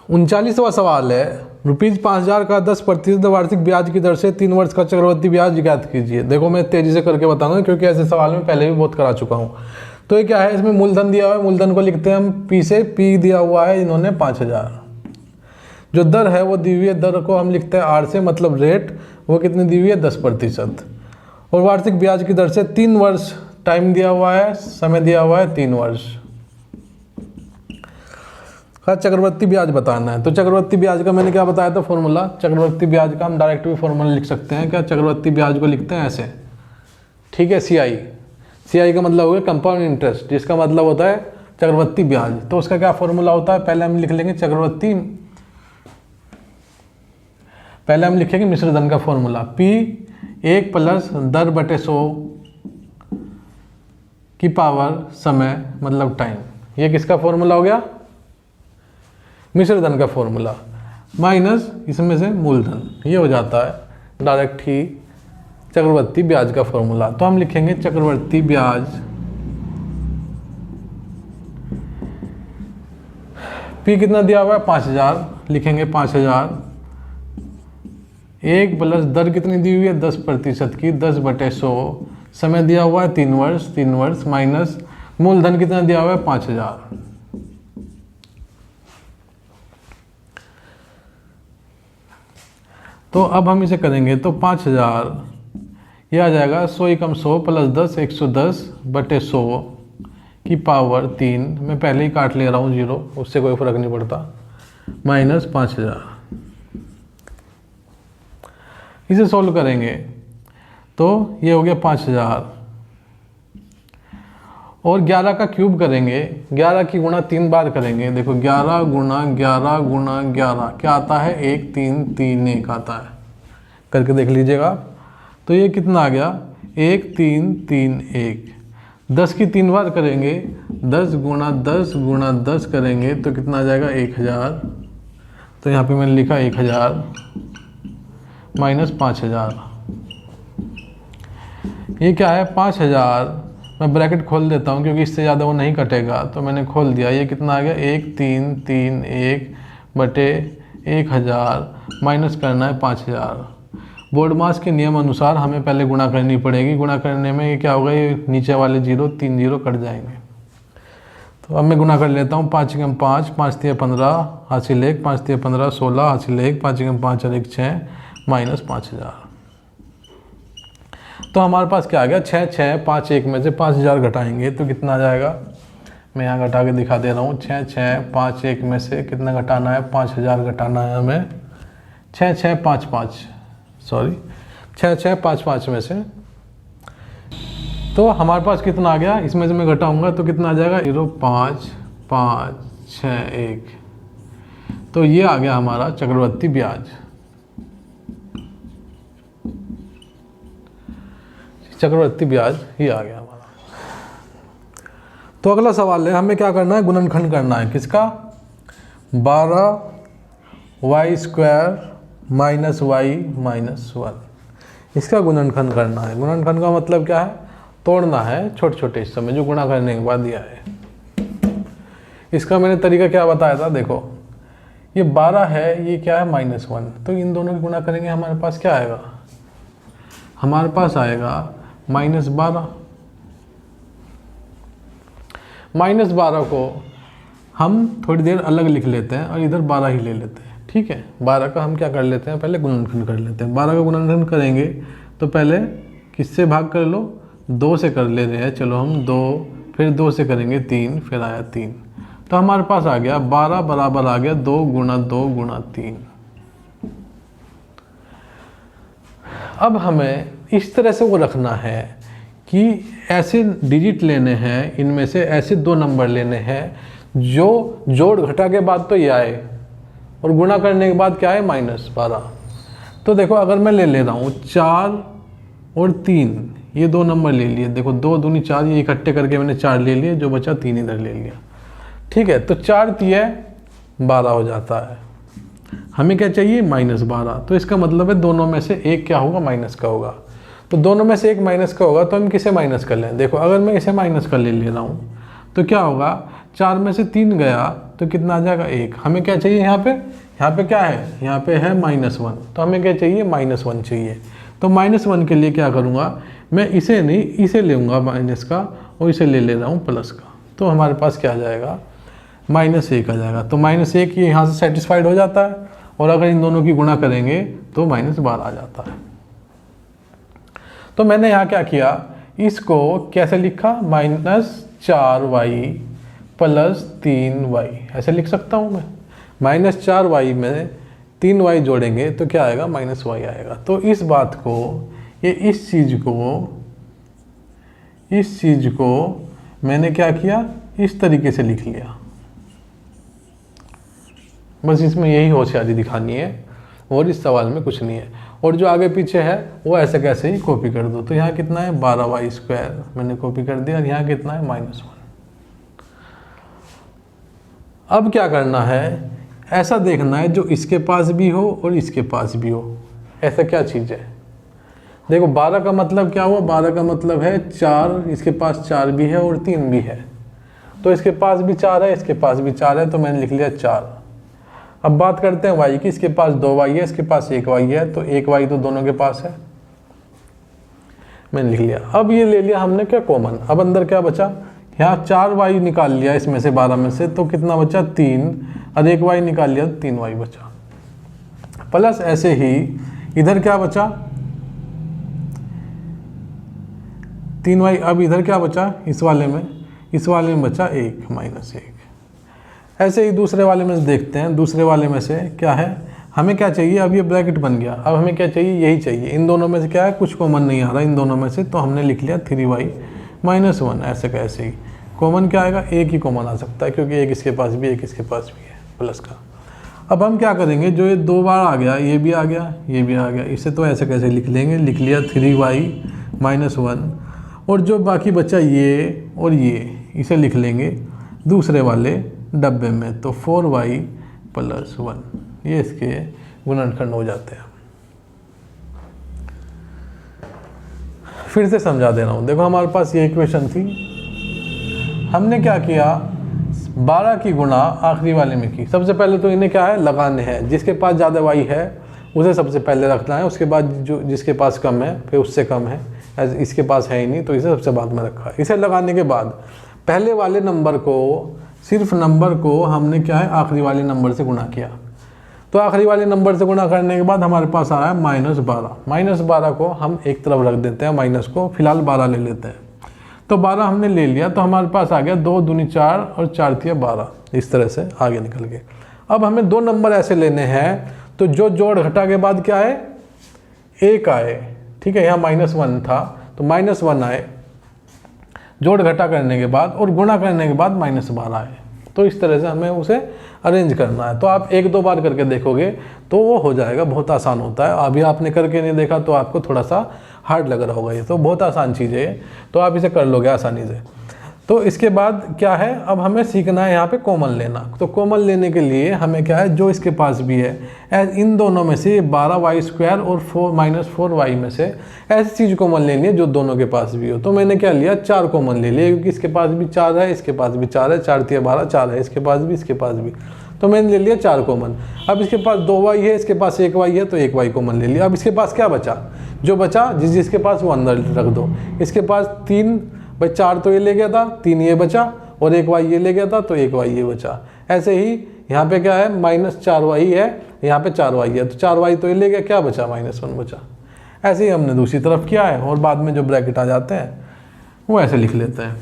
39वां सवाल है, ₹5,000 का 10% वार्षिक ब्याज की दर से 3 वर्ष का चक्रवृद्धि ब्याज ज्ञात कीजिए। देखो मैं तेजी से करके बताऊंगा क्योंकि ऐसे सवाल में पहले भी बहुत करा चुका हूँ। तो ये क्या है, इसमें मूलधन दिया हुआ है, मूलधन को लिखते हैं हम पी से, पी दिया हुआ है इन्होंने 5,000। जो दर है वो दी हुई है, दर को हम लिखते हैं आर से, मतलब रेट, वो कितनी दी हुई है 10%। और वार्षिक ब्याज की दर से 3 वर्ष टाइम दिया हुआ है, समय दिया हुआ है 3 वर्ष का चक्रवृद्धि ब्याज बताना है। तो चक्रवृद्धि ब्याज का मैंने क्या बताया था फॉर्मूला, चक्रवृद्धि ब्याज का हम डायरेक्ट भी फॉर्मूला लिख सकते हैं। क्या, चक्रवृद्धि ब्याज को लिखते हैं ऐसे, ठीक है, सीआई। सीआई का मतलब हो गया कंपाउंड इंटरेस्ट, जिसका मतलब होता है चक्रवृद्धि ब्याज। तो उसका क्या फॉर्मूला होता है, पहले हम लिख लेंगे चक्रवृद्धि, पहले हम लिखेंगे मिश्र धन का फॉर्मूला, P 1 प्लस दर बटे 100 की पावर समय, मतलब टाइम। ये किसका फॉर्मूला हो गया, मिश्र धन का फॉर्मूला, माइनस इसमें से मूलधन, ये हो जाता है डायरेक्ट ही चक्रवृद्धि ब्याज का फॉर्मूला। तो हम लिखेंगे चक्रवृद्धि ब्याज P कितना दिया हुआ है 5,000, लिखेंगे 5,000, 1 प्लस दर कितनी दी हुई है 10% की, 10 बटे 100, समय दिया हुआ है 3 वर्ष, माइनस मूलधन कितना दिया हुआ है 5,000। तो अब हम इसे करेंगे तो 5,000 यह आ जाएगा 100 एकम 100 प्लस 10 110 बटे 100 की पावर 3, मैं पहले ही काट ले रहा हूँ 0, उससे कोई फर्क नहीं पड़ता, माइनस 5,000। इसे सॉल्व करेंगे तो ये हो गया 5,000 और 11 का क्यूब करेंगे, 11 की गुणा 3 बार करेंगे। देखो 11 गुणा 11 गुणा 11 क्या आता है 1331 आता है, करके देख लीजिएगा। तो ये कितना आ गया 1331, 10 की 3 बार करेंगे, 10 गुणा 10 गुणा 10 करेंगे तो कितना आ जाएगा 1,000। तो यहाँ पे मैंने लिखा 1,000 माइनस 5,000, ये क्या है 5,000, मैं ब्रैकेट खोल देता हूँ क्योंकि इससे ज़्यादा वो नहीं कटेगा, तो मैंने खोल दिया। ये कितना आ गया 1331 बटे 1,000 माइनस करना है 5,000। बोर्ड मास के नियम अनुसार हमें पहले गुणा करनी पड़ेगी, गुणा करने में ये क्या होगा, ये नीचे वाले 3 0 कट जाएंगे। तो अब मैं गुणा कर लेता हूँ, 5 एकम 5, 5 तिया 15, हासिल 1, 5 तिया 15 16, हासिल 1, 5 एकम 5 और 1 6, माइनस 5,000। तो हमारे पास क्या आ गया 6 6 5 1 में से 5,000 घटाएंगे तो कितना आ जाएगा, मैं यहाँ घटा के दिखा दे रहा हूँ। 6 6 5 1 में से कितना घटाना है, 5,000 घटाना है हमें, 6 6 5 5 सॉरी 6 6 5 5 में से। तो हमारे पास कितना आ गया, इसमें से मैं घटाऊंगा तो कितना आ जाएगा 0 5 5 6 1। तो ये आ गया हमारा चक्रवृद्धि ब्याज। चक्रवृद्धि ब्याज ये आ गया हमारा। तो अगला सवाल है, हमें क्या करना है, गुणनखंड करना है किसका, 12y² माइनस y माइनस 1, इसका गुणनखंड करना है। गुणनखंड का मतलब क्या है, तोड़ना है छोटे छोटे हिस्सों में, जो गुणा करने के बाद दिया है। इसका मैंने तरीका क्या बताया था, देखो ये 12 है, ये क्या है -1, तो इन दोनों की गुणा करेंगे, हमारे पास क्या आएगा, हमारे पास आएगा -12। -12 को हम थोड़ी देर अलग लिख लेते हैं और इधर 12 ही ले लेते हैं, ठीक है। 12 का हम क्या कर लेते हैं, पहले गुणनखंड कर लेते हैं। 12 का गुणनखंड करेंगे तो पहले किससे भाग कर लो, 2 से कर ले रहे हैं, चलो हम 2, फिर 2 से करेंगे 3, फिर आया 3, तो हमारे पास आ गया 12 बराबर आ गया 2 गुणा 2 गुणा 3। अब हमें इस तरह से वो रखना है कि ऐसे डिजिट लेने हैं, इनमें से ऐसे 2 नंबर लेने हैं जो जोड़ घटा के बाद तो ये आए और गुणा करने के बाद क्या है -12। तो देखो अगर मैं ले रहा हूँ 4 और 3, ये 2 नंबर ले लिए, देखो 2 दूनी 4, ये इकट्ठे करके मैंने 4 ले लिए, जो बचा 3 इधर ले लिया, ठीक है। तो 4 तिया 12 हो जाता है, हमें क्या चाहिए -12। तो इसका मतलब है दोनों में से एक क्या होगा, माइनस का होगा। तो दोनों में से एक माइनस का होगा, तो हम किसे माइनस कर लें, देखो अगर मैं इसे माइनस कर ले रहा हूँ तो क्या होगा, 4 में से 3 गया तो कितना आ जाएगा 1। हमें क्या चाहिए यहाँ पे क्या है, यहाँ पे है -1, तो हमें क्या चाहिए, -1 चाहिए। तो -1 के लिए क्या करूँगा, मैं इसे नहीं इसे लूँगा माइनस का, और इसे ले रहा हूँ प्लस का। तो हमारे पास क्या आ जाएगा, -1 आ जाएगा। तो -1 ये यहाँ से सेटिस्फाइड हो जाता है, और अगर इन दोनों की गुणा करेंगे तो -12 आ जाता है। तो मैंने यहाँ क्या किया, इसको कैसे लिखा, -4y + 3y ऐसे लिख सकता हूँ मैं। -4y में 3y जोड़ेंगे तो क्या आएगा, -y आएगा। तो इस बात को, ये इस चीज़ को मैंने क्या किया, इस तरीके से लिख लिया। बस इसमें यही होशियारी दिखानी है, और इस सवाल में कुछ नहीं है। और जो आगे पीछे है वो ऐसे कैसे ही कॉपी कर दो। तो यहाँ कितना है, 12y² मैंने कॉपी कर दिया, और यहाँ कितना है, -1। अब क्या करना है, ऐसा देखना है जो इसके पास भी हो और इसके पास भी हो। ऐसा क्या चीज़ है, देखो 12 का मतलब क्या हुआ, 12 का मतलब है 4, इसके पास 4 भी है और 3 भी है। तो इसके पास भी 4 है, इसके पास भी 4 है, तो मैंने लिख लिया 4। अब बात करते हैं y की, इसके पास 2y है, इसके पास 1y है, तो 1y तो दोनों के पास है, मैंने लिख लिया। अब ये ले लिया हमने क्या, कॉमन। अब अंदर क्या बचा, यहाँ 4y निकाल लिया इसमें से, 12 में से, तो कितना बचा, 3, और 1y निकाल लिया तो 3y बचा। प्लस ऐसे ही इधर क्या बचा, 3y। अब इधर क्या बचा, इस वाले में बचा 1 -1। ऐसे ही दूसरे वाले में से देखते हैं, दूसरे वाले में से क्या है, हमें क्या चाहिए, अब ये ब्रैकेट बन गया। अब हमें क्या चाहिए, यही चाहिए। इन दोनों में से क्या है, कुछ कॉमन नहीं आ रहा इन दोनों में से, तो हमने लिख लिया 3y -1। ऐसे कैसे ही कॉमन क्या आएगा, 1 ही कॉमन आ सकता है, क्योंकि 1 इसके पास भी, 1 इसके पास भी है प्लस का। अब हम क्या करेंगे, जो ये 2 बार आ गया, ये भी आ गया, ये भी आ गया, इसे तो ऐसे कैसे लिख लेंगे, लिख लिया 3y -1। और जो बाकी बचा ये और ये, इसे लिख लेंगे दूसरे वाले डब्बे में, तो 4y + 1। ये इसके गुणनखंड हो जाते हैं। फिर से समझा दे रहा हूँ, देखो हमारे पास ये इक्वेशन थी, हमने क्या किया, 12 की गुणा आखिरी वाले में की। सबसे पहले तो इन्हें क्या है, लगाने हैं। जिसके पास ज़्यादा y है उसे सबसे पहले रखना है, उसके बाद जो जिसके पास कम है फिर उससे कम है। इसके पास है ही नहीं तो इसे सबसे बाद में रखा है। इसे लगाने के बाद पहले वाले नंबर को, सिर्फ नंबर को हमने क्या है, आखिरी वाले नंबर से गुणा किया। तो आखिरी वाले नंबर से गुणा करने के बाद हमारे पास आ रहा है -12। -12 को हम एक तरफ रख देते हैं, माइनस को फिलहाल 12 ले लेते हैं। तो 12 हमने ले लिया, तो हमारे पास आ गया 2 दूनी 4 और 4 तिया 12। इस तरह से आगे निकल गए। अब हमें 2 नंबर ऐसे लेने हैं, तो जो जोड़ घटा के बाद क्या है, 1 आए। ठीक है, यहाँ -1 था तो -1 आए जोड़ घटा करने के बाद, और गुणा करने के बाद -12 आए। तो इस तरह से हमें उसे अरेंज करना है। तो आप 1-2 बार करके देखोगे तो वो हो जाएगा, बहुत आसान होता है। अभी आपने करके नहीं देखा तो आपको थोड़ा सा हार्ड लग रहा होगा, ये तो बहुत आसान चीज़ है, तो आप इसे कर लोगे आसानी से। तो इसके बाद क्या है, अब हमें सीखना है यहाँ पे कॉमन लेना। तो कॉमन लेने के लिए हमें क्या है, जो इसके पास भी है, इन दोनों में से 12y² और 4y में से ऐसी चीज़ कॉमन लेनी है जो दोनों के पास भी हो। तो मैंने क्या लिया, 4 कॉमन ले लिए, क्योंकि इसके पास भी 4 है, इसके पास भी 4 है, 4 तिया 12 4 है, इसके पास भी, इसके पास भी। तो मैंने ले लिया 4 कॉमन। अब इसके पास 2y है, इसके पास 1y है, तो 1y कॉमन ले लिया। अब इसके पास क्या बचा, जो बचा जिसके पास वो अंदर रख दो। इसके पास 3, भाई 4 तो ये ले गया था, 3 ये बचा, और 1y ये ले गया था, तो 1y ये बचा। ऐसे ही यहाँ पे क्या है, -4y है, यहाँ पे 4y है, तो 4y तो ये ले गया, क्या बचा, -1 बचा। ऐसे ही हमने दूसरी तरफ किया है, और बाद में जो ब्रैकेट आ जाते हैं वो ऐसे लिख लेते हैं।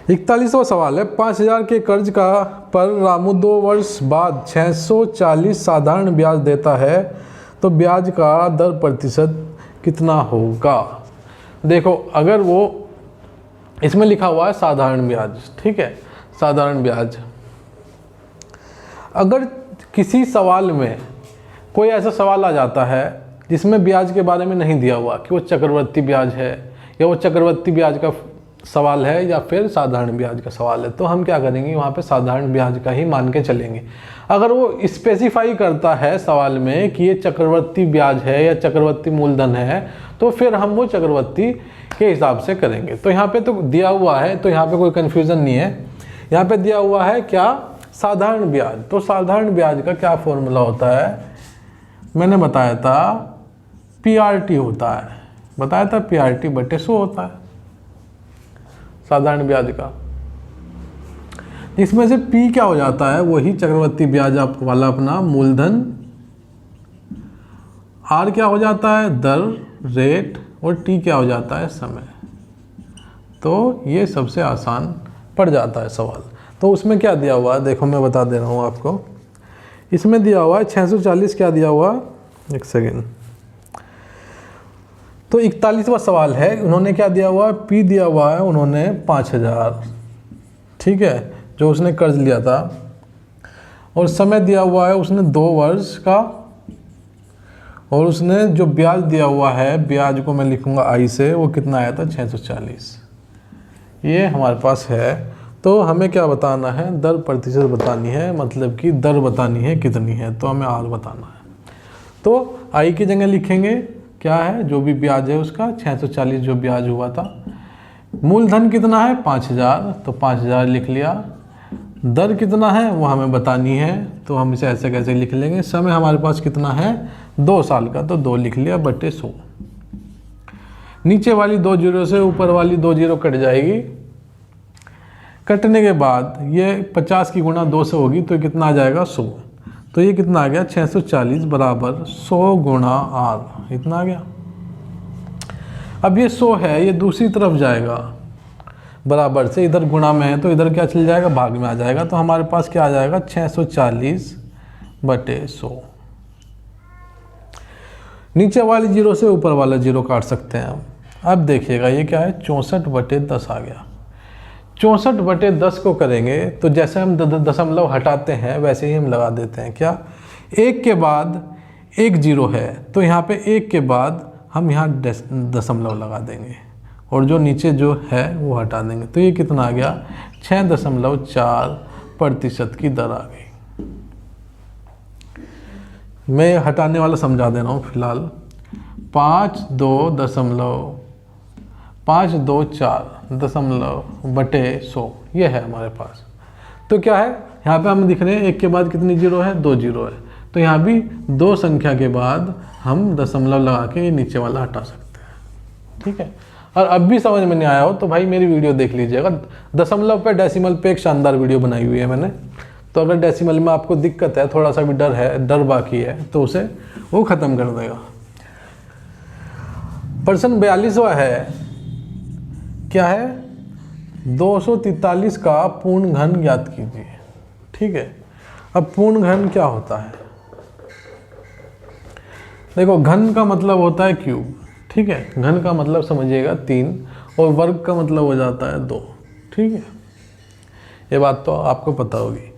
41वां सवाल है, 5000 के कर्ज का पर रामू 2 वर्ष बाद 640 साधारण ब्याज देता है, तो ब्याज का दर प्रतिशत कितना होगा। देखो, अगर वो इसमें लिखा हुआ है साधारण ब्याज, ठीक है, साधारण ब्याज। अगर किसी सवाल में कोई ऐसा सवाल आ जाता है जिसमें ब्याज के बारे में नहीं दिया हुआ कि वो चक्रवर्ती ब्याज है, या वो चक्रवर्ती ब्याज का सवाल है, या फिर साधारण ब्याज का सवाल है, तो हम क्या करेंगे, वहाँ पे साधारण ब्याज का ही मान के चलेंगे। अगर वो स्पेसिफाई करता है सवाल में कि ये चक्रवर्ती ब्याज है या चक्रवर्ती मूलधन है, तो फिर हम वो चक्रवर्ती के हिसाब से करेंगे। तो यहाँ पे तो दिया हुआ है, तो यहाँ पे कोई कन्फ्यूज़न नहीं है। यहाँ पे दिया हुआ है क्या, साधारण ब्याज। तो साधारण ब्याज का क्या फॉर्मूला होता है, मैंने बताया था PRT होता है, बताया था PRT बटे 100 होता है साधारण ब्याज का। इसमें से P क्या हो जाता है, वही चक्रवृद्धि ब्याज वाला अपना मूलधन, R क्या हो जाता है, दर, रेट, और T क्या हो जाता है, समय। तो ये सबसे आसान पड़ जाता है सवाल। तो उसमें क्या दिया हुआ है, देखो मैं बता दे रहा हूँ आपको। इसमें दिया हुआ है 640, क्या दिया हुआ, एक सेकेंड, तो 41वां सवाल है, उन्होंने क्या दिया हुआ है, P दिया हुआ है उन्होंने 5000, ठीक है, जो उसने कर्ज लिया था, और समय दिया हुआ है उसने 2 वर्ष का, और उसने जो ब्याज दिया हुआ है, ब्याज को मैं लिखूंगा I से, वो कितना आया था 640, ये हमारे पास है। तो हमें क्या बताना है, दर प्रतिशत बतानी है, मतलब कि दर बतानी है कितनी है, तो हमें R बताना है। तो I की जगह लिखेंगे क्या है, जो भी ब्याज है उसका 640 जो ब्याज हुआ था, मूलधन कितना है 5000, तो 5000 लिख लिया, दर कितना है वो हमें बतानी है, तो हम इसे ऐसे कैसे लिख लेंगे, समय हमारे पास कितना है 2 साल का, तो 2 लिख लिया बटे 100। नीचे वाली 2 जीरो से ऊपर वाली 2 जीरो कट जाएगी, कटने के बाद ये 50 की गुणा 2 से होगी, तो कितना आ जाएगा 100। तो ये कितना आ गया 640 बराबर 100 गुणा R, इतना आ गया। अब ये 100 है, ये दूसरी तरफ जाएगा बराबर से, इधर गुणा में है तो इधर क्या चल जाएगा, भाग में आ जाएगा। तो हमारे पास क्या आ जाएगा 640 बटे 100। नीचे वाली जीरो से ऊपर वाला जीरो काट सकते हैं हम। अब देखिएगा ये क्या है 64 बटे 10 आ गया। 64 बटे 10 को करेंगे तो जैसे हम दशमलव हटाते हैं वैसे ही हम लगा देते हैं। क्या, एक के बाद एक जीरो है तो यहाँ पे एक के बाद हम यहाँ दशमलव लगा देंगे और जो नीचे जो है वो हटा देंगे। तो ये कितना आ गया 6.4% की दर आ गई। मैं हटाने वाला समझा दे रहा हूँ फिलहाल। 524 बटे 100 ये है हमारे पास। तो क्या है यहाँ पे हमें दिख रहे हैं एक के बाद कितनी जीरो है, 2 जीरो है। तो यहाँ भी 2 संख्या के बाद हम दशमलव लगा के ये नीचे वाला हटा सकते हैं। ठीक है, और अब भी समझ में नहीं आया हो तो भाई मेरी वीडियो देख लीजिएगा। दशमलव पे डेसिमल पे एक शानदार वीडियो बनाई हुई है मैंने। तो अगर डेसिमल में आपको दिक्कत है, थोड़ा सा भी डर बाकी है तो उसे वो ख़त्म कर देगा। प्रश्न 42वां है, क्या है 243 का पूर्ण घन ज्ञात कीजिए। ठीक है, अब पूर्ण घन क्या होता है, देखो घन का मतलब होता है क्यूब। ठीक है, घन का मतलब समझिएगा 3 और वर्ग का मतलब हो जाता है 2। ठीक है, ये बात तो आपको पता होगी।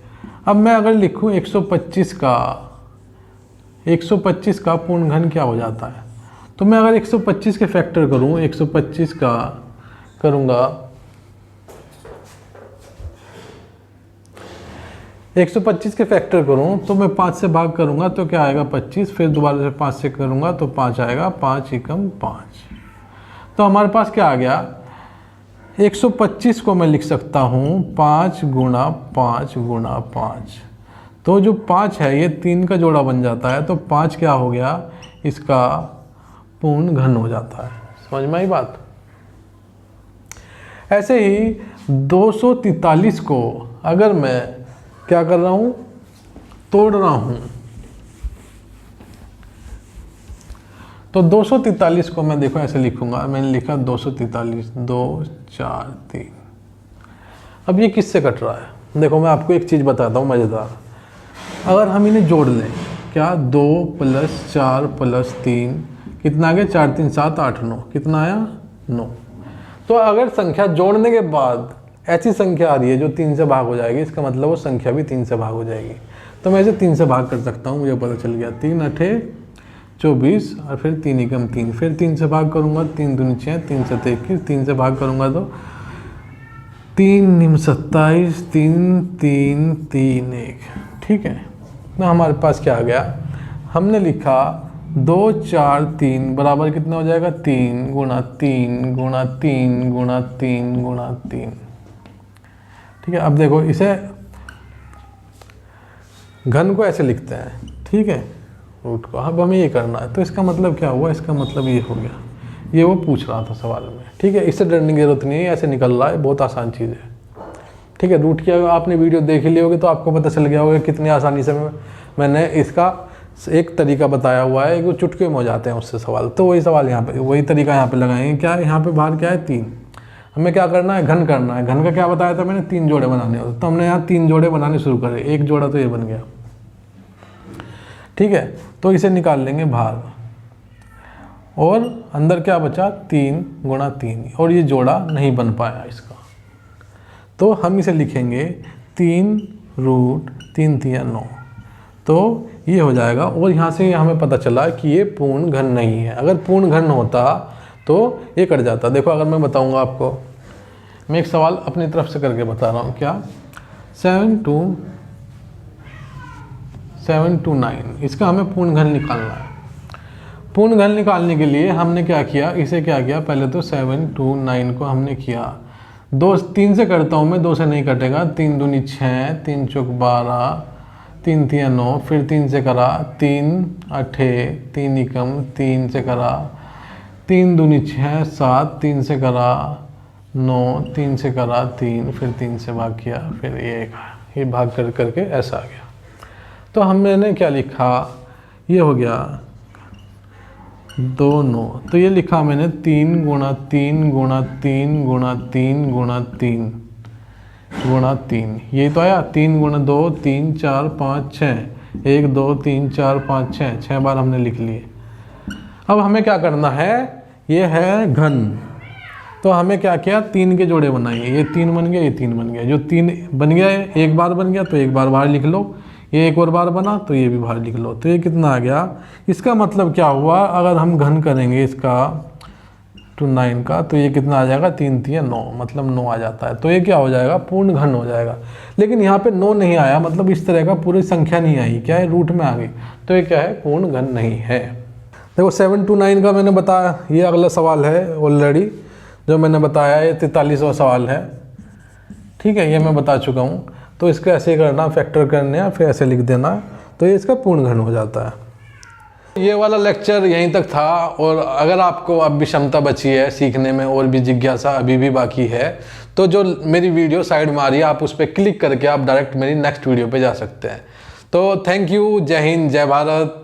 अब मैं अगर लिखूं 125 का पूर्ण घन क्या हो जाता है, तो मैं अगर 125 के फैक्टर करूं, 125 का करूंगा 125 के फैक्टर करूं तो मैं 5 से भाग करूंगा तो क्या आएगा 25, फिर दोबारा से 5 से करूंगा तो 5 आएगा, 5 एकम 5। तो हमारे पास क्या आ गया 125 को मैं लिख सकता हूं 5 गुणा 5 गुणा 5। तो जो 5 है ये 3 का जोड़ा बन जाता है, तो 5 क्या हो गया इसका पूर्ण घन हो जाता है। समझ में आई बात। ऐसे ही 243 को अगर मैं क्या कर रहा हूं, तोड़ रहा हूं, तो 243 को मैं देखो ऐसे लिखूंगा। मैंने लिखा 243 2 4 3। अब ये किससे कट रहा है, देखो मैं आपको एक चीज़ बताता हूँ मज़ेदार। अगर हम इन्हें जोड़ लें, क्या 2 + 4 + 3 कितना आ गया 4 3 7 8 9, कितना आया 9। तो अगर संख्या जोड़ने के बाद ऐसी संख्या आ रही है जो 3 से भाग हो जाएगी, इसका मतलब वो संख्या भी 3 से भाग हो जाएगी। तो मैं इसे 3 से भाग कर सकता हूँ, मुझे पता चल गया। 3 8 24 और फिर 3 एकम 3, फिर 3 से भाग करूँगा, 3 दूनी 6, 3 7 21, 3 से भाग करूँगा तो 3 निम 27, 3 3 3 1। ठीक है, तो हमारे पास क्या आ गया, हमने लिखा 2 4 3 बराबर कितना हो जाएगा 3 गुणा 3 गुणा 3 गुणा 3 गुणा 3। ठीक है, अब देखो इसे घन को ऐसे लिखते हैं, ठीक है, रूट को। अब हमें ये करना है, तो इसका मतलब क्या हुआ, इसका मतलब ये हो गया, ये वो पूछ रहा था सवाल में, ठीक है। इससे डरने की जरूरत नहीं है, ऐसे निकल रहा है, बहुत आसान चीज़ है, ठीक है। रूट की अगर आपने वीडियो देख ली होगी तो आपको पता चल गया होगा कितनी आसानी से मैंने इसका एक तरीका बताया हुआ है, वो चुटके में हो जाते हैं उससे सवाल। तो वही सवाल यहाँ पे, वही तरीका यहाँ पे लगाएंगे। क्या है यहाँ पे बाहर क्या है 3, हमें क्या करना है, घन करना है। घन का क्या बताया था मैंने, 3 जोड़े बनाने होते, तो हमने यहाँ 3 जोड़े बनाने शुरू करे। एक जोड़ा तो ये बन गया, ठीक है, तो इसे निकाल लेंगे बाहर, और अंदर क्या बचा 3 गुणा 3, और ये जोड़ा नहीं बन पाया इसका, तो हम इसे लिखेंगे 3 रूट 3 3 9, तो ये हो जाएगा। और यहाँ से हमें पता चला कि ये पूर्ण घन नहीं है। अगर पूर्ण घन होता तो ये कट जाता। देखो अगर मैं बताऊँगा आपको, मैं एक सवाल अपनी तरफ से करके बता रहा हूँ, क्या 7 to 9, इसका हमें पूर्ण घन निकालना है। पूर्ण घन निकालने के लिए हमने क्या किया, इसे क्या किया, पहले तो 7 to 9 को हमने किया 3 से करता हूँ मैं, 2 से नहीं कटेगा, 3 दूनी 6, 3 चौक 12, 3 3 9, फिर 3 से करा 3 8, 3 एकम 3 से करा 3 दूनी 6 7, 3 से करा 9, 3 से करा 3, फिर 3 से भाग किया, फिर ये भाग कर करके ऐसा आ गया। तो हमने क्या लिखा, ये हो गया 2 9, तो ये लिखा मैंने 3 गुणा 3 गुणा 3 गुणा 3 गुणा 3 गुणा 3, यही तो आया। 3 गुणा 2 3 4 5 6, 1 2 3 4 5 6 बार हमने लिख लिए। अब हमें क्या करना है, ये है घन, तो हमें क्या किया, 3 के जोड़े बनाएंगे। ये 3 बन गया, ये 3 बन गया। जो 3 बन गया है, एक बार बन गया तो एक बार बाहर लिख लो, ये एक और बार बना तो ये भी बाहर लिख लो। तो ये कितना आ गया, इसका मतलब क्या हुआ, अगर हम घन करेंगे इसका 2 9 का, तो ये कितना आ जाएगा, 3 3 9, मतलब 9 आ जाता है। तो ये क्या हो जाएगा, पूर्ण घन हो जाएगा। लेकिन यहाँ पे 9 नहीं आया, मतलब इस तरह का पूरी संख्या नहीं आई, क्या है, रूट में आ गई, तो ये क्या है, पूर्ण घन नहीं है। देखो 7 to 9 का मैंने बताया, ये अगला सवाल है ऑलरेडी जो मैंने बताया, ये 43वां सवाल है, ठीक है, ये मैं बता चुका हूँ। तो इसको ऐसे ही करना, फैक्टर करने हैं, फिर ऐसे लिख देना, तो ये इसका पूर्ण घन हो जाता है। ये वाला लेक्चर यहीं तक था, और अगर आपको अब भी क्षमता बची है सीखने में, और भी जिज्ञासा अभी भी बाकी है, तो जो मेरी वीडियो साइड में आ रही है, आप उस पर क्लिक करके आप डायरेक्ट मेरी नेक्स्ट वीडियो पे जा सकते हैं। तो थैंक यू, जय हिंद, जय भारत।